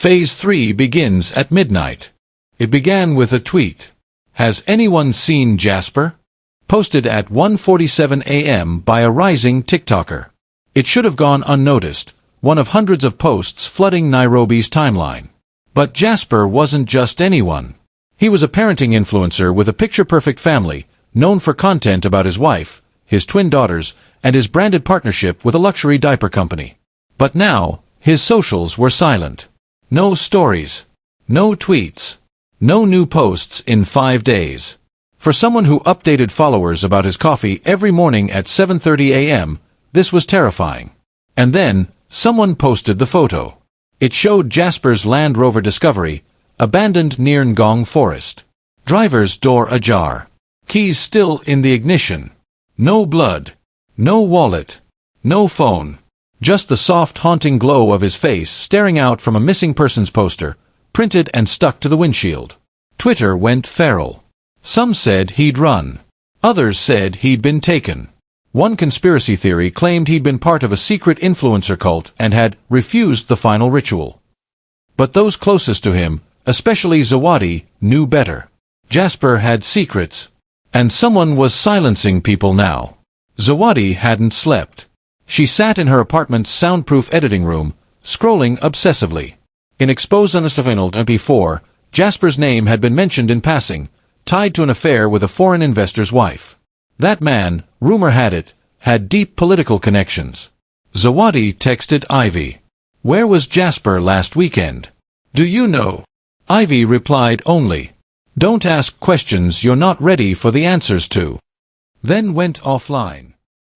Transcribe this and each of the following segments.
Phase 3 begins at midnight. It began with a tweet. Has anyone seen Jasper? Posted at 1:47 a.m. by a rising TikToker. It should have gone unnoticed, one of hundreds of posts flooding Nairobi's timeline. But Jasper wasn't just anyone. He was a parenting influencer with a picture-perfect family, known for content about his wife, his twin daughters, and his branded partnership with a luxury diaper company. But now, his socials were silent. No stories. No tweets. No new posts in 5 days. For someone who updated followers about his coffee every morning at 7:30 a.m., this was terrifying. And then, someone posted the photo. It showed Jasper's Land Rover Discovery, abandoned near Ngong Forest. Driver's door ajar. Keys still in the ignition. No blood. No wallet. No phone. Just the soft, haunting glow of his face staring out from a missing persons poster, printed and stuck to the windshield. Twitter went feral. Some said he'd run. Others said he'd been taken. One conspiracy theory claimed he'd been part of a secret influencer cult and had refused the final ritual. But those closest to him, especially Zawadi, knew better. Jasper had secrets. And someone was silencing people now. Zawadi hadn't slept. She sat in her apartment's soundproof editing room, scrolling obsessively. In Exposed Unstuffing before, Jasper's name had been mentioned in passing, tied to an affair with a foreign investor's wife. That man, rumor had it, had deep political connections. Zawadi texted Ivy. Where was Jasper last weekend? Do you know? Ivy replied only, don't ask questions you're not ready for the answers to. Then went offline.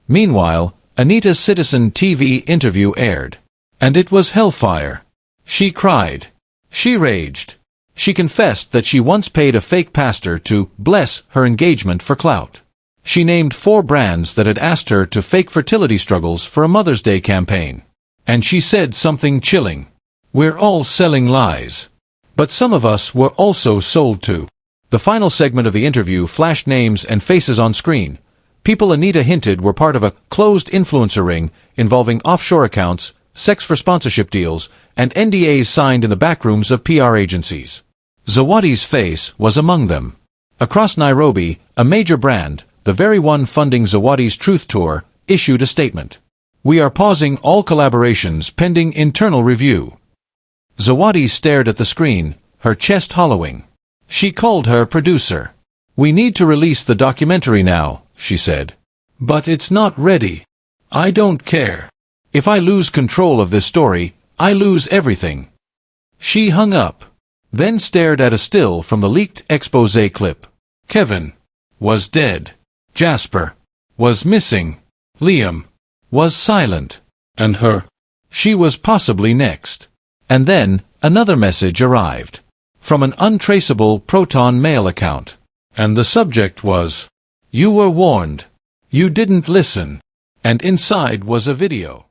Meanwhile, Anita's Citizen TV interview aired. And it was hellfire. She cried. She raged. She confessed that she once paid a fake pastor to bless her engagement for clout. She named 4 brands that had asked her to fake fertility struggles for a Mother's Day campaign. And she said something chilling. We're all selling lies. But some of us were also sold to. The final segment of the interview flashed names and faces on screen. People Anita hinted were part of a closed influencer ring involving offshore accounts, sex for sponsorship deals, and NDAs signed in the backrooms of PR agencies. Zawadi's face was among them. Across Nairobi, a major brand, the very one funding Zawadi's Truth Tour, issued a statement. We are pausing all collaborations pending internal review. Zawadi stared at the screen, her chest hollowing. She called her producer. We need to release the documentary now, she said. But it's not ready. I don't care. If I lose control of this story, I lose everything. She hung up. Then stared at a still from the leaked expose clip. Kevin was dead. Jasper was missing. Liam was silent. And her? She was possibly next. And then, another message arrived. From an untraceable Proton Mail account. And the subject was, You were warned. You didn't listen. And inside was a video.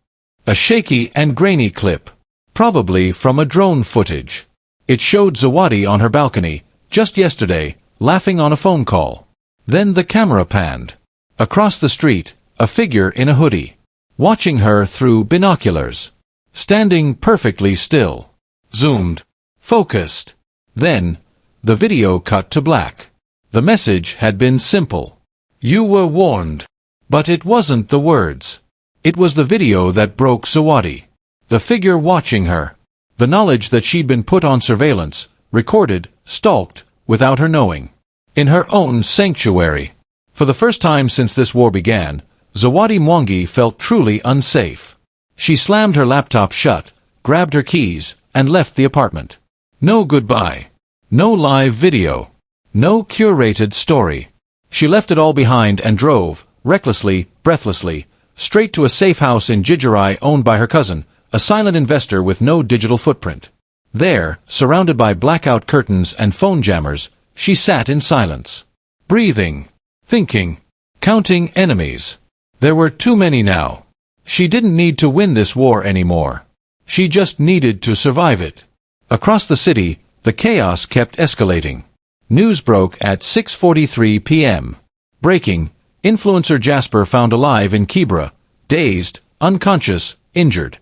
A shaky and grainy clip. Probably from a drone footage. It showed Zawadi on her balcony, just yesterday, laughing on a phone call. Then the camera panned. Across the street, a figure in a hoodie. Watching her through binoculars. Standing perfectly still. Zoomed. Focused. Then, the video cut to black. The message had been simple. You were warned. But it wasn't the words. It was the video that broke Zawadi. The figure watching her. The knowledge that she'd been put on surveillance, recorded, stalked, without her knowing. In her own sanctuary. For the first time since this war began, Zawadi Mwangi felt truly unsafe. She slammed her laptop shut, grabbed her keys, and left the apartment. No goodbye. No live video. No curated story. She left it all behind and drove, recklessly, breathlessly, straight to a safe house in Gijirai owned by her cousin, a silent investor with no digital footprint. There, surrounded by blackout curtains and phone jammers, she sat in silence. Breathing. Thinking. Counting enemies. There were too many now. She didn't need to win this war anymore. She just needed to survive it. Across the city, the chaos kept escalating. News broke at 6:43 p.m. Breaking. Influencer Jasper found alive in Kibra, dazed, unconscious, injured.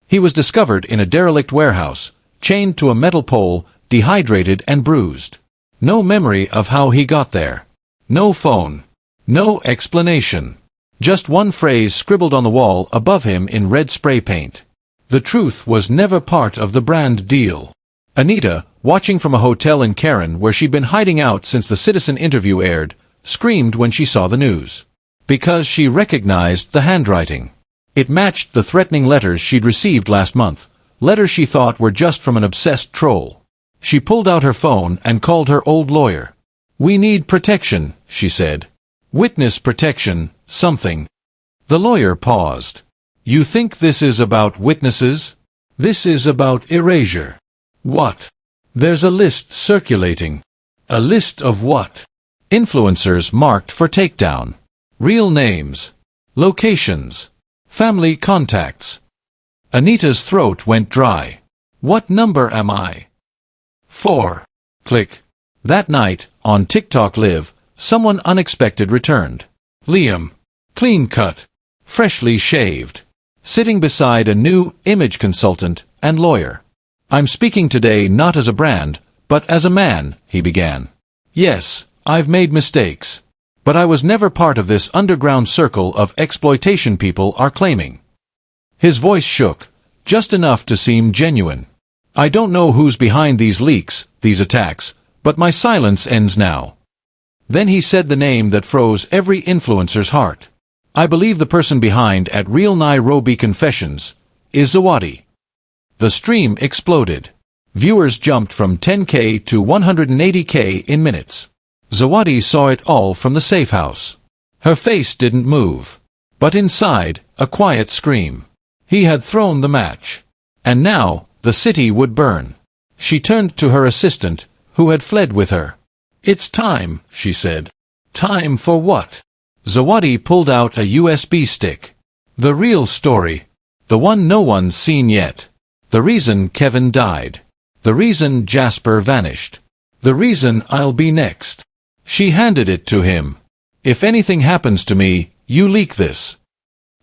He was discovered in a derelict warehouse, chained to a metal pole, dehydrated and bruised. No memory of how he got there. No phone. No explanation. Just one phrase scribbled on the wall above him in red spray paint. The truth was never part of the brand deal. Anita, watching from a hotel in Karen where she'd been hiding out since the Citizen interview aired, screamed when she saw the news. Because she recognized the handwriting. It matched the threatening letters she'd received last month, letters she thought were just from an obsessed troll. She pulled out her phone and called her old lawyer. "We need protection," she said. "Witness protection, something." The lawyer paused. "You think this is about witnesses? This is about erasure." "What?" "There's a list circulating." "A list of what?" "Influencers marked for takedown. Real names. Locations. Family contacts." Anita's throat went dry. "What number am I?" 4. Click. That night, on TikTok Live, someone unexpected returned. Liam. Clean cut. Freshly shaved. Sitting beside a new image consultant and lawyer. "I'm speaking today not as a brand, but as a man," he began. "Yes, I've made mistakes. But I was never part of this underground circle of exploitation people are claiming." His voice shook, just enough to seem genuine. "I don't know who's behind these leaks, these attacks, but my silence ends now." Then he said the name that froze every influencer's heart. "I believe the person behind at Real Nairobi Confessions is Zawadi." The stream exploded. Viewers jumped from 10K to 180K in minutes. Zawadi saw it all from the safe house. Her face didn't move. But inside, a quiet scream. He had thrown the match. And now, the city would burn. She turned to her assistant, who had fled with her. "It's time," she said. "Time for what?" Zawadi pulled out a USB stick. "The real story. The one no one's seen yet. The reason Kevin died. The reason Jasper vanished. The reason I'll be next." She handed it to him. "If anything happens to me, you leak this."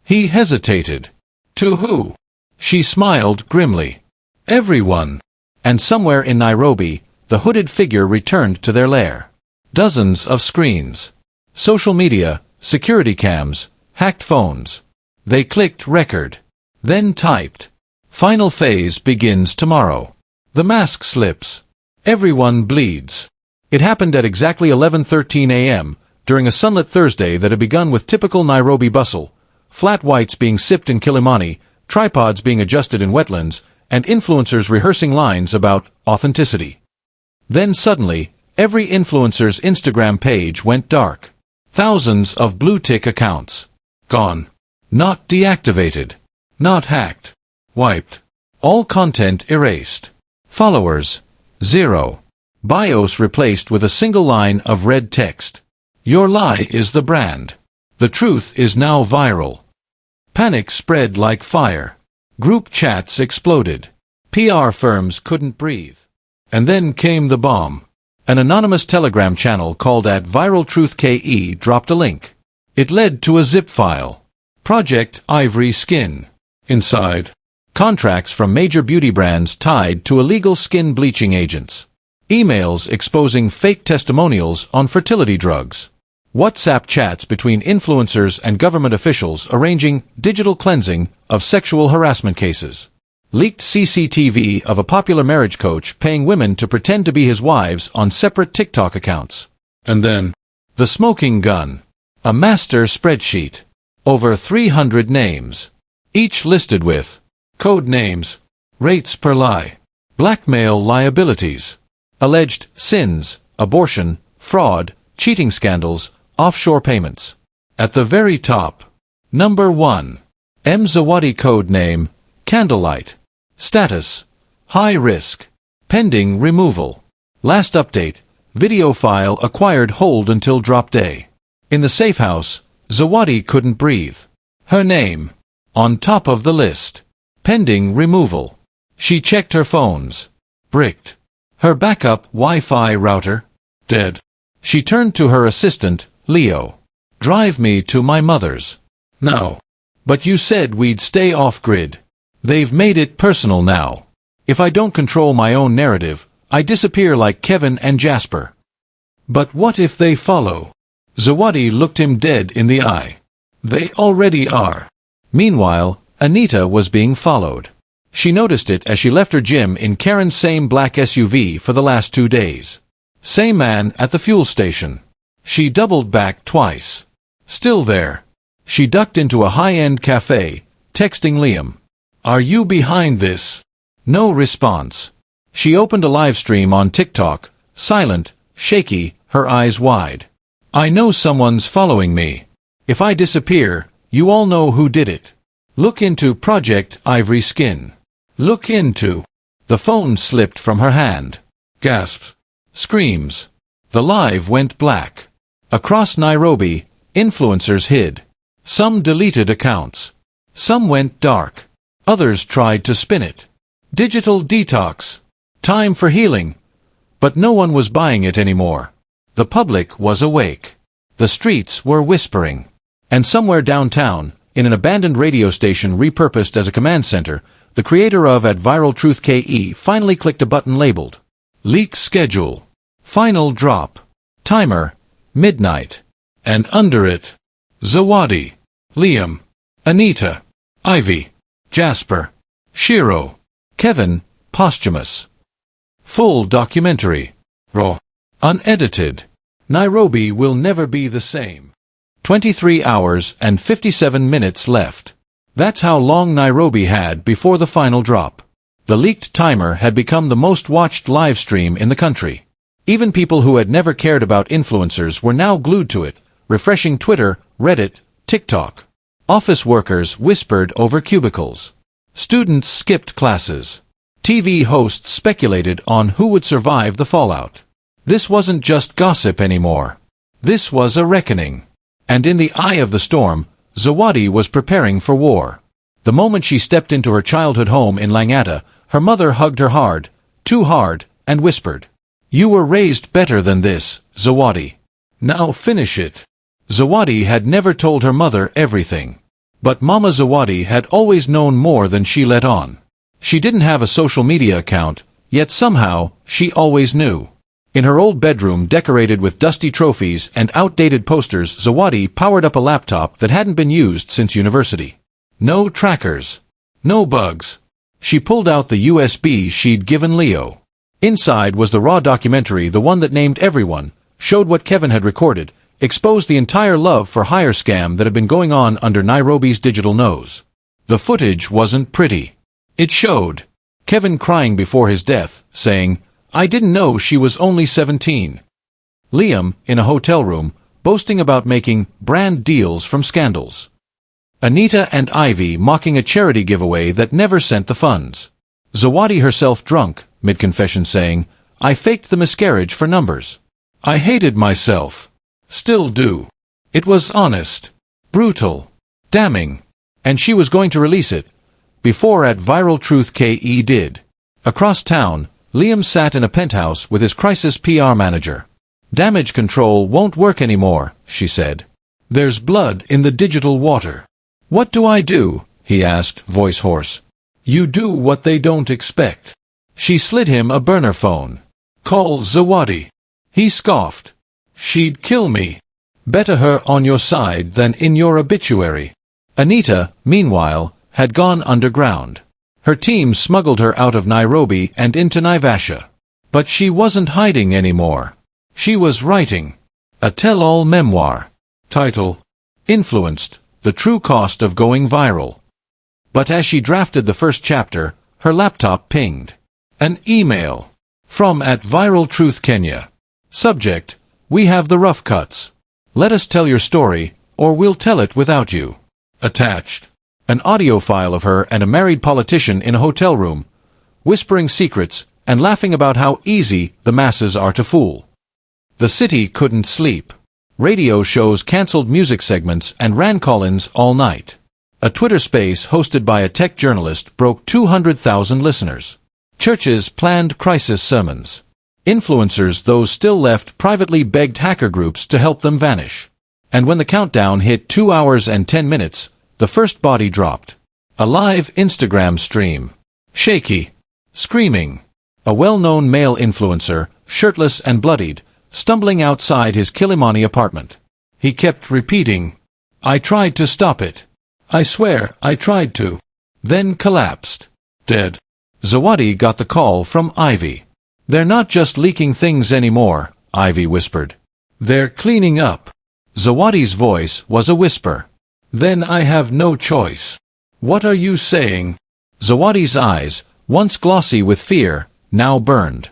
He hesitated. "To who?" She smiled grimly. "Everyone." And somewhere in Nairobi, the hooded figure returned to their lair. Dozens of screens. Social media, security cams, hacked phones. They clicked record. Then typed. "Final phase begins tomorrow." The mask slips. Everyone bleeds. It happened at exactly 11:13 a.m., during a sunlit Thursday that had begun with typical Nairobi bustle, flat whites being sipped in Kilimani, tripods being adjusted in wetlands, and influencers rehearsing lines about authenticity. Then suddenly, every influencer's Instagram page went dark. Thousands of blue-tick accounts. Gone. Not deactivated. Not hacked. Wiped. All content erased. Followers. 0. Bios replaced with a single line of red text. "Your lie is the brand. The truth is now viral." Panic spread like fire. Group chats exploded. PR firms couldn't breathe. And then came the bomb. An anonymous Telegram channel called at Viral Truth KE dropped a link. It led to a zip file. Project Ivory Skin. Inside, contracts from major beauty brands tied to illegal skin bleaching agents. Emails exposing fake testimonials on fertility drugs. WhatsApp chats between influencers and government officials arranging digital cleansing of sexual harassment cases. Leaked CCTV of a popular marriage coach paying women to pretend to be his wives on separate TikTok accounts. And then, the smoking gun. A master spreadsheet. Over 300 names. Each listed with code names, rates per lie, blackmail liabilities, alleged sins, abortion, fraud, cheating scandals, offshore payments. At the very top, number 1. M. Zawadi, code name, Candlelight. Status, high risk. Pending removal. Last update, video file acquired, hold until drop day. In the safe house, Zawadi couldn't breathe. Her name, on top of the list. Pending removal. She checked her phones. Bricked. Her backup Wi-Fi router, dead. She turned to her assistant, Leo. "Drive me to my mother's." "No. But you said we'd stay off-grid." "They've made it personal now. If I don't control my own narrative, I disappear like Kevin and Jasper. But what if they follow? Zawadi looked him dead in the eye. They already are. Meanwhile, Anita was being followed. She noticed it as she left her gym in Karen's same black SUV for the last 2 days. Same man at the fuel station. She doubled back twice. Still there. She ducked into a high-end cafe, texting Liam. Are you behind this? No response. She opened a live stream on TikTok, silent, shaky, her eyes wide. I know someone's following me. If I disappear, you all know who did it. Look into Project Ivory Skin. Look into. The phone slipped from her hand. Gasps. Screams. The live went black. Across Nairobi, influencers hid. Some deleted accounts. Some went dark. Others tried to spin it. Digital detox. Time for healing. But no one was buying it anymore. The public was awake. The streets were whispering. And somewhere downtown, in an abandoned radio station repurposed as a command center, the creator of @ViralTruthKE finally clicked a button labeled Leak Schedule. Final Drop. Timer. Midnight. And under it, Zawadi, Liam, Anita, Ivy, Jasper, Shiro, Kevin, posthumous. Full documentary. Raw. Unedited. Nairobi will never be the same. 23 hours and 57 minutes left. That's how long Nairobi had before the final drop. The leaked timer had become the most watched live stream in the country. Even people who had never cared about influencers were now glued to it, refreshing Twitter, Reddit, TikTok. Office workers whispered over cubicles. Students skipped classes. TV hosts speculated on who would survive the fallout. This wasn't just gossip anymore. This was a reckoning. And in the eye of the storm, Zawadi was preparing for war. The moment she stepped into her childhood home in Langata, her mother hugged her hard, too hard, and whispered, "You were raised better than this, Zawadi. Now finish it." Zawadi had never told her mother everything. But Mama Zawadi had always known more than she let on. She didn't have a social media account, yet somehow, she always knew. In her old bedroom decorated with dusty trophies and outdated posters, Zawadi powered up a laptop that hadn't been used since university. No trackers. No bugs. She pulled out the USB she'd given Leo. Inside was the raw documentary, the one that named everyone, showed what Kevin had recorded, exposed the entire love for hire scam that had been going on under Nairobi's digital nose. The footage wasn't pretty. It showed Kevin crying before his death, saying, "I didn't know she was only 17. Liam, in a hotel room, boasting about making brand deals from scandals. Anita and Ivy mocking a charity giveaway that never sent the funds. Zawadi herself drunk, mid-confession saying, "I faked the miscarriage for numbers. I hated myself. Still do." It was honest, brutal, damning, and she was going to release it, before @ViralTruthKE did. Across town, Liam sat in a penthouse with his crisis PR manager. "Damage control won't work anymore," she said. "There's blood in the digital water." "What do I do?" he asked, voice hoarse. "You do what they don't expect." She slid him a burner phone. "Call Zawadi." He scoffed. "She'd kill me. Better her on your side than in your obituary." Anita, meanwhile, had gone underground. Her team smuggled her out of Nairobi and into Naivasha. But she wasn't hiding anymore. She was writing a tell-all memoir. Title: Influenced, The True Cost of Going Viral. But as she drafted the first chapter, her laptop pinged. An email. From @ViralTruthKenya. Subject: We have the rough cuts. Let us tell your story, or we'll tell it without you. Attached: an audio file of her and a married politician in a hotel room, whispering secrets and laughing about how easy the masses are to fool. The city couldn't sleep. Radio shows canceled music segments and ran call-ins all night. A Twitter space hosted by a tech journalist broke 200,000 listeners. Churches planned crisis sermons. Influencers, those still left, privately begged hacker groups to help them vanish. And when the countdown hit 2 hours and 10 minutes, the first body dropped. A live Instagram stream. Shaky. screaming. A well-known male influencer, shirtless and bloodied, stumbling outside his Kilimani apartment. He kept repeating, "I tried to stop it. I swear, I tried to." Then collapsed. Dead. Zawadi got the call from Ivy. "They're not just leaking things anymore," Ivy whispered. "They're cleaning up." Zawadi's voice was a whisper. "Then I have no choice." "What are you saying?" Zawadi's eyes, once glossy with fear, now burned.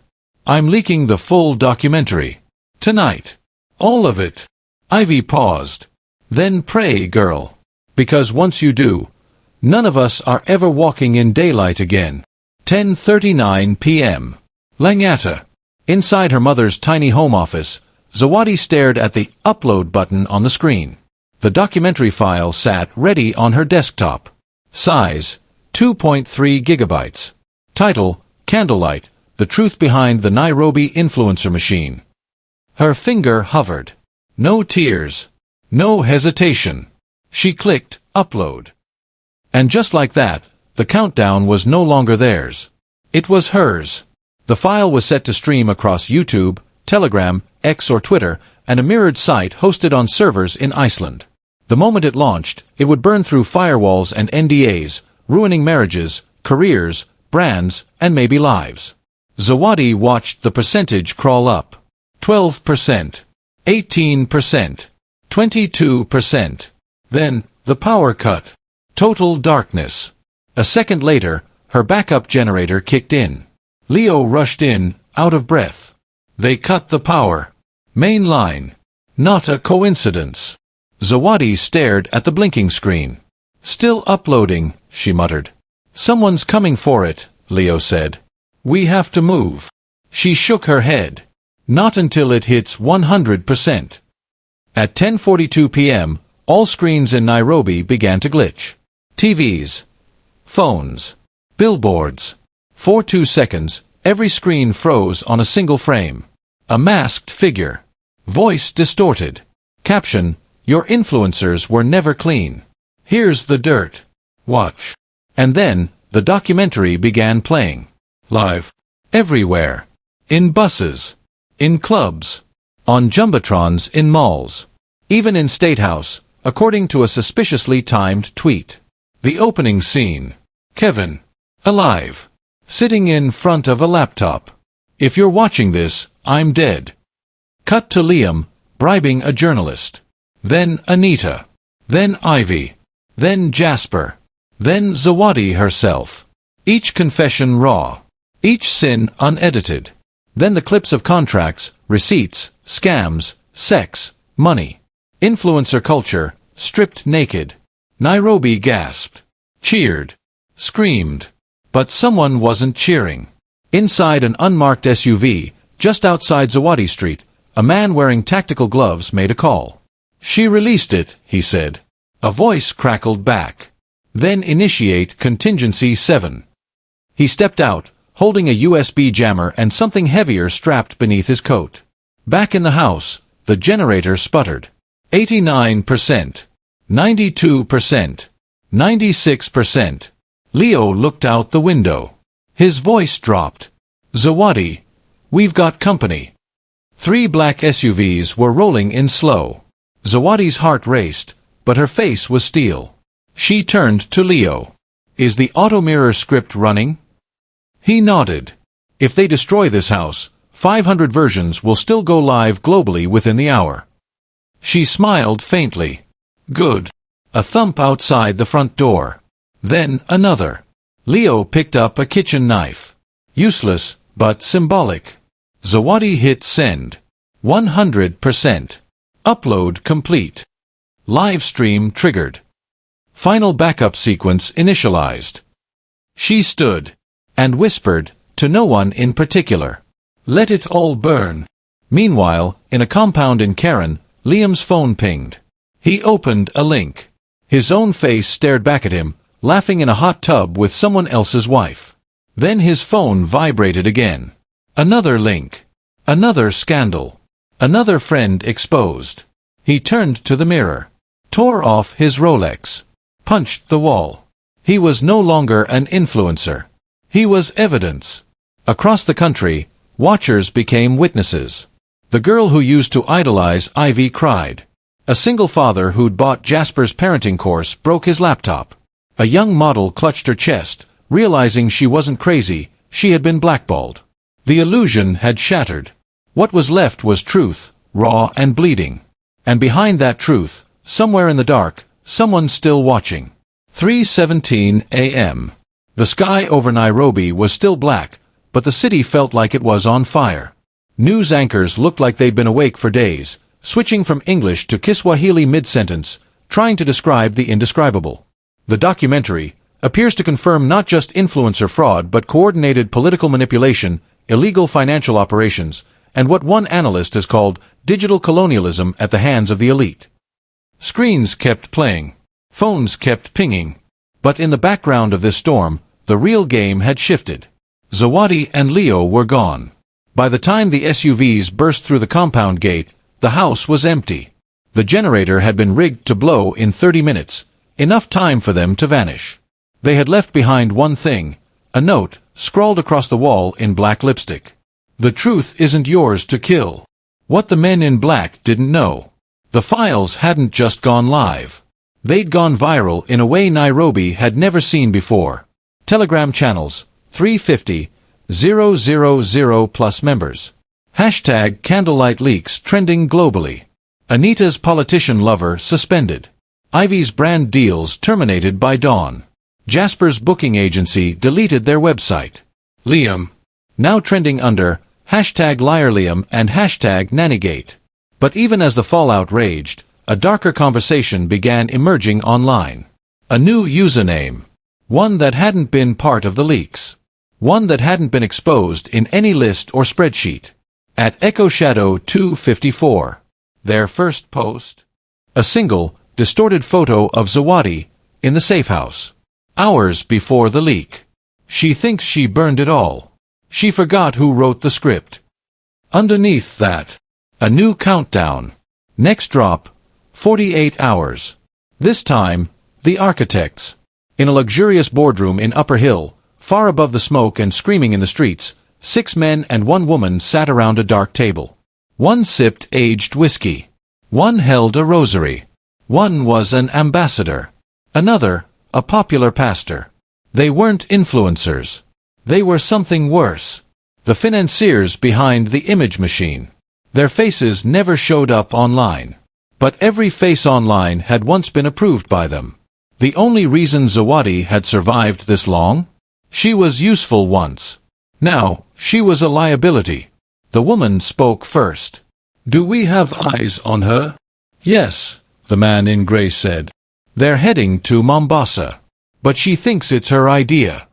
"I'm leaking the full documentary. Tonight. All of it." Ivy paused. "Then pray, girl. Because once you do, none of us are ever walking in daylight again." 10:39 p.m. Langata. Inside her mother's tiny home office, Zawadi stared at the upload button on the screen. The documentary file sat ready on her desktop. Size, 2.3 gigabytes. Title, Candlelight, The Truth Behind the Nairobi Influencer Machine. Her finger hovered. No tears. No hesitation. She clicked Upload. And just like that, the countdown was no longer theirs. It was hers. The file was set to stream across YouTube, Telegram, X or Twitter, and a mirrored site hosted on servers in Iceland. The moment it launched, it would burn through firewalls and NDAs, ruining marriages, careers, brands, and maybe lives. Zawadi watched the percentage crawl up. 12%. 18%. 22%. Then, the power cut. Total darkness. A second later, her backup generator kicked in. Leo rushed in, out of breath. They cut the power. Main line. Not a coincidence. Zawadi stared at the blinking screen. "Still uploading," she muttered. "Someone's coming for it," Leo said. "We have to move." She shook her head. "Not until it hits 100%. At 10:42 p.m., all screens in Nairobi began to glitch. TVs. Phones. Billboards. For 2 seconds, every screen froze on a single frame. A masked figure. Voice distorted. Caption, "Your influencers were never clean. Here's the dirt. Watch." And then, the documentary began playing. Live. Everywhere. In buses. In clubs. On jumbotrons in malls. Even in State House, according to a suspiciously timed tweet. The opening scene. Kevin. Alive. Sitting in front of a laptop. "If you're watching this, I'm dead." Cut to Liam, bribing a journalist. Then Anita. Then Ivy. Then Jasper. Then Zawadi herself. Each confession raw. Each sin unedited. Then the clips of contracts, receipts, scams, sex, money. Influencer culture, stripped naked. Nairobi gasped. Cheered. Screamed. But someone wasn't cheering. Inside an unmarked SUV, just outside Zawadi Street, a man wearing tactical gloves made a call. "She released it," he said. A voice crackled back. "Then initiate contingency 7. He stepped out, holding a USB jammer and something heavier strapped beneath his coat. Back in the house, the generator sputtered. 89%. 92%. 96%. Leo looked out the window. His voice dropped. "Zawadi, we've got company." 3 black SUVs were rolling in slow. Zawadi's heart raced, but her face was steel. She turned to Leo. "Is the auto-mirror script running?" He nodded. "If they destroy this house, 500 versions will still go live globally within the hour." She smiled faintly. "Good." A thump outside the front door. Then another. Leo picked up a kitchen knife. Useless, but symbolic. Zawadi hit send. 100%. Upload complete. Live stream triggered. Final backup sequence initialized. She stood and whispered, to no one in particular, "Let it all burn." Meanwhile, in a compound in Karen, Liam's phone pinged. He opened a link. His own face stared back at him, laughing in a hot tub with someone else's wife. Then his phone vibrated again. Another link. Another scandal. Another friend exposed. He turned to the mirror, tore off his Rolex, punched the wall. He was no longer an influencer. He was evidence. Across the country, watchers became witnesses. The girl who used to idolize Ivy cried. A single father who'd bought Jasper's parenting course broke his laptop. A young model clutched her chest, realizing she wasn't crazy, she had been blackballed. The illusion had shattered. What was left was truth, raw and bleeding. And behind that truth, somewhere in the dark, someone still watching. 3:17 a.m. The sky over Nairobi was still black, but the city felt like it was on fire. News anchors looked like they'd been awake for days, switching from English to Kiswahili mid-sentence, trying to describe the indescribable. The documentary appears to confirm not just influencer fraud but coordinated political manipulation, illegal financial operations, and what one analyst has called digital colonialism at the hands of the elite. Screens kept playing. Phones kept pinging. But in the background of this storm, the real game had shifted. Zawadi and Leo were gone. By the time the SUVs burst through the compound gate, the house was empty. The generator had been rigged to blow in 30 minutes, enough time for them to vanish. They had left behind one thing, a note, scrawled across the wall in black lipstick. The truth isn't yours to kill. What the men in black didn't know. The files hadn't just gone live. They'd gone viral in a way Nairobi had never seen before. Telegram channels, 350,000 plus members. Hashtag candlelight leaks trending globally. Anita's politician lover suspended. Ivy's brand deals terminated by dawn. Jasper's booking agency deleted their website. Liam, now trending under hashtag LiarLiam and hashtag Nannygate. But even as the fallout raged, a darker conversation began emerging online. A new username. One that hadn't been part of the leaks. One that hadn't been exposed in any list or spreadsheet. At EchoShadow254. Their first post. A single, distorted photo of Zawadi, in the safe house. Hours before the leak. She thinks she burned it all. She forgot who wrote the script. Underneath that, a new countdown. Next drop, 48 hours. This time, the architects. In a luxurious boardroom in Upper Hill, far above the smoke and screaming in the streets, 6 men and 1 woman sat around a dark table. One sipped aged whiskey. One held a rosary. One was an ambassador. Another, a popular pastor. They weren't influencers. They were something worse. The financiers behind the image machine. Their faces never showed up online. But every face online had once been approved by them. The only reason Zawadi had survived this long? She was useful once. Now, she was a liability. The woman spoke first. Do we have eyes on her? Yes, the man in grey said. They're heading to Mombasa. But she thinks it's her idea.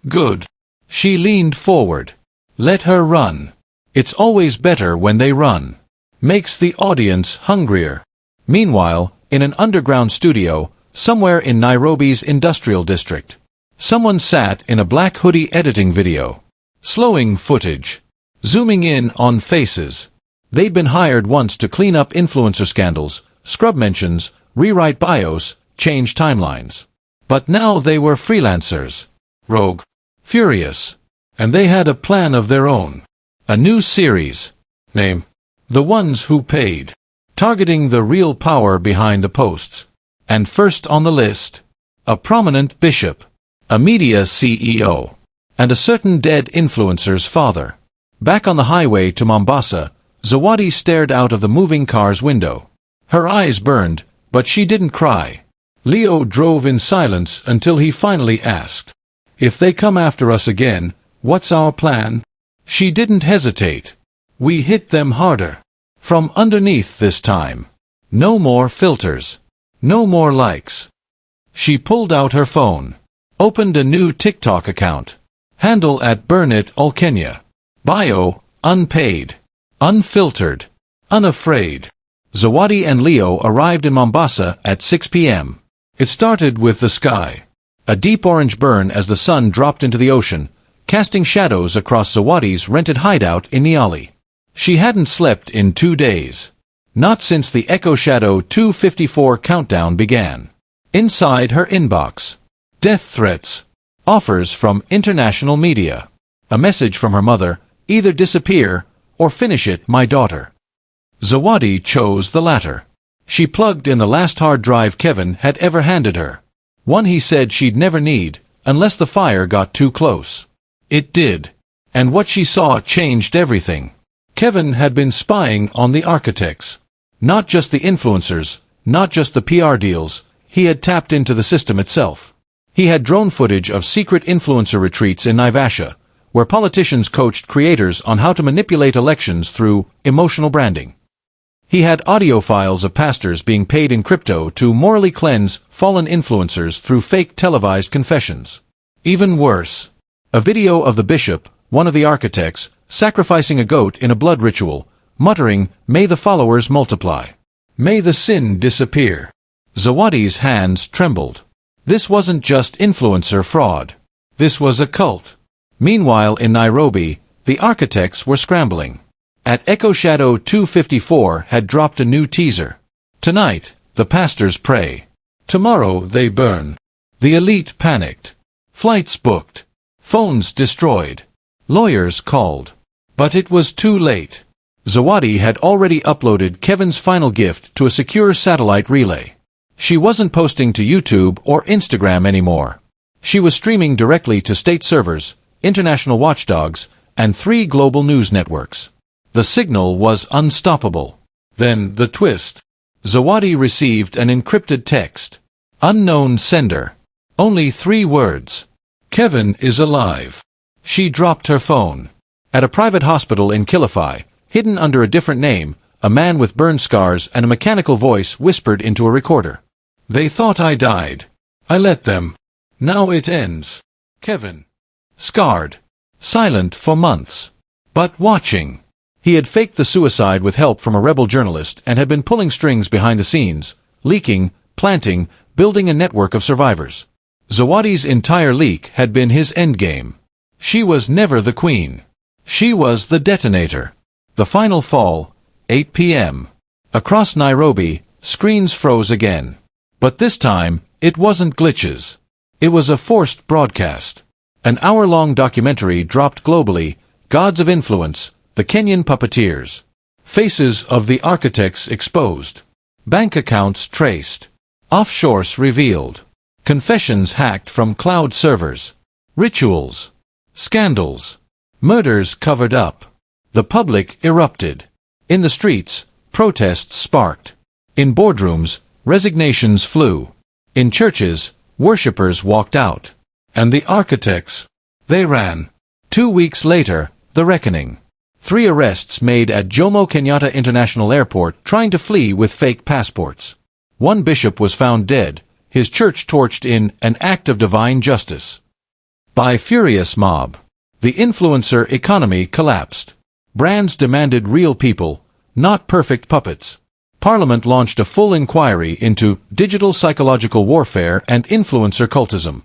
Good. She leaned forward. Let her run. It's always better when they run. Makes the audience hungrier. Meanwhile, in an underground studio, somewhere in Nairobi's industrial district, someone sat in a black hoodie editing video. Slowing footage. Zooming in on faces. They'd been hired once to clean up influencer scandals, scrub mentions, rewrite bios, change timelines. But now they were freelancers. Rogue. Furious. And they had a plan of their own. A new series. Name. The Ones Who Paid. Targeting the real power behind the posts. And first on the list, a prominent bishop, a media CEO, and a certain dead influencer's father. Back on the highway to Mombasa, Zawadi stared out of the moving car's window. Her eyes burned, but she didn't cry. Leo drove in silence until he finally asked, "If they come after us again, what's our plan?" She didn't hesitate. We hit them harder. From underneath this time. No more filters. No more likes. She pulled out her phone. Opened a new TikTok account. Handle at Burnit All Kenya. Bio, unpaid. Unfiltered. Unafraid. Zawadi and Leo arrived in Mombasa at 6 p.m. It started with the sky. A deep orange burn as the sun dropped into the ocean, casting shadows across Zawadi's rented hideout in Nyali. She hadn't slept in 2 days. Not since the EchoShadow254 countdown began. Inside her inbox. Death threats. Offers from international media. A message from her mother, either disappear or finish it, my daughter. Zawadi chose the latter. She plugged in the last hard drive Kevin had ever handed her. One he said she'd never need, unless the fire got too close. It did. And what she saw changed everything. Kevin had been spying on the architects. Not just the influencers, not just the PR deals, he had tapped into the system itself. He had drone footage of secret influencer retreats in Naivasha, where politicians coached creators on how to manipulate elections through emotional branding. He had audio files of pastors being paid in crypto to morally cleanse fallen influencers through fake televised confessions. Even worse, a video of the bishop, one of the architects, sacrificing a goat in a blood ritual, muttering, "May the followers multiply. May the sin disappear." Zawadi's hands trembled. This wasn't just influencer fraud. This was a cult. Meanwhile in Nairobi, the architects were scrambling. At Echo Shadow 254 had dropped a new teaser. Tonight, the pastors pray. Tomorrow they burn. The elite panicked. Flights booked. Phones destroyed. Lawyers called. But it was too late. Zawadi had already uploaded Kevin's final gift to a secure satellite relay. She wasn't posting to YouTube or Instagram anymore. She was streaming directly to state servers, international watchdogs, and 3 global news networks. The signal was unstoppable. Then the twist. Zawadi received an encrypted text. Unknown sender. Only 3 words. Kevin is alive. She dropped her phone. At a private hospital in Kilifi, hidden under a different name, a man with burn scars and a mechanical voice whispered into a recorder. They thought I died. I let them. Now it ends. Kevin. Scarred. Silent for months. But watching. He had faked the suicide with help from a rebel journalist and had been pulling strings behind the scenes, leaking, planting, building a network of survivors. Zawadi's entire leak had been his endgame. She was never the queen. She was the detonator. The final fall, 8 p.m. Across Nairobi, screens froze again. But this time, it wasn't glitches. It was a forced broadcast. An hour-long documentary dropped globally, Gods of Influence, the Kenyan puppeteers. Faces of the architects exposed. Bank accounts traced. Offshores revealed. Confessions hacked from cloud servers. Rituals. Scandals. Murders covered up. The public erupted. In the streets, protests sparked. In boardrooms, resignations flew. In churches, worshippers walked out. And the architects, they ran. 2 weeks later, the reckoning. 3 arrests made at Jomo Kenyatta International Airport trying to flee with fake passports. 1 bishop was found dead, his church torched in an act of divine justice. By furious mob. The influencer economy collapsed. Brands demanded real people, not perfect puppets. Parliament launched a full inquiry into digital psychological warfare and influencer cultism.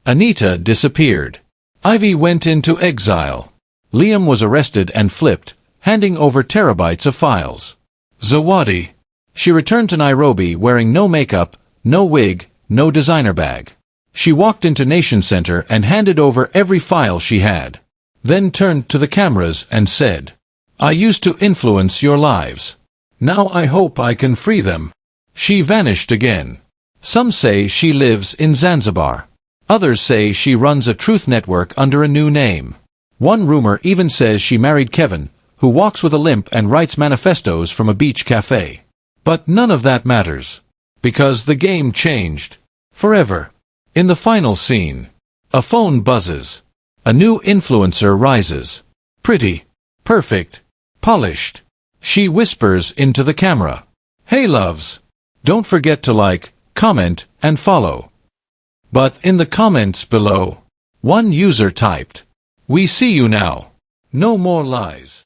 Anita disappeared. Ivy went into exile. Liam was arrested and flipped, handing over terabytes of files. Zawadi. She returned to Nairobi wearing no makeup, no wig, no designer bag. She walked into Nation Center and handed over every file she had. Then turned to the cameras and said, "I used to influence your lives. Now I hope I can free them." She vanished again. Some say she lives in Zanzibar. Others say she runs a truth network under a new name. One rumor even says she married Kevin, who walks with a limp and writes manifestos from a beach cafe. But none of that matters. Because the game changed. Forever. In the final scene, a phone buzzes. A new influencer rises. Pretty. Perfect. Polished. She whispers into the camera. "Hey loves. Don't forget to like, comment, and follow." But in the comments below, one user typed, "We see you now. No more lies."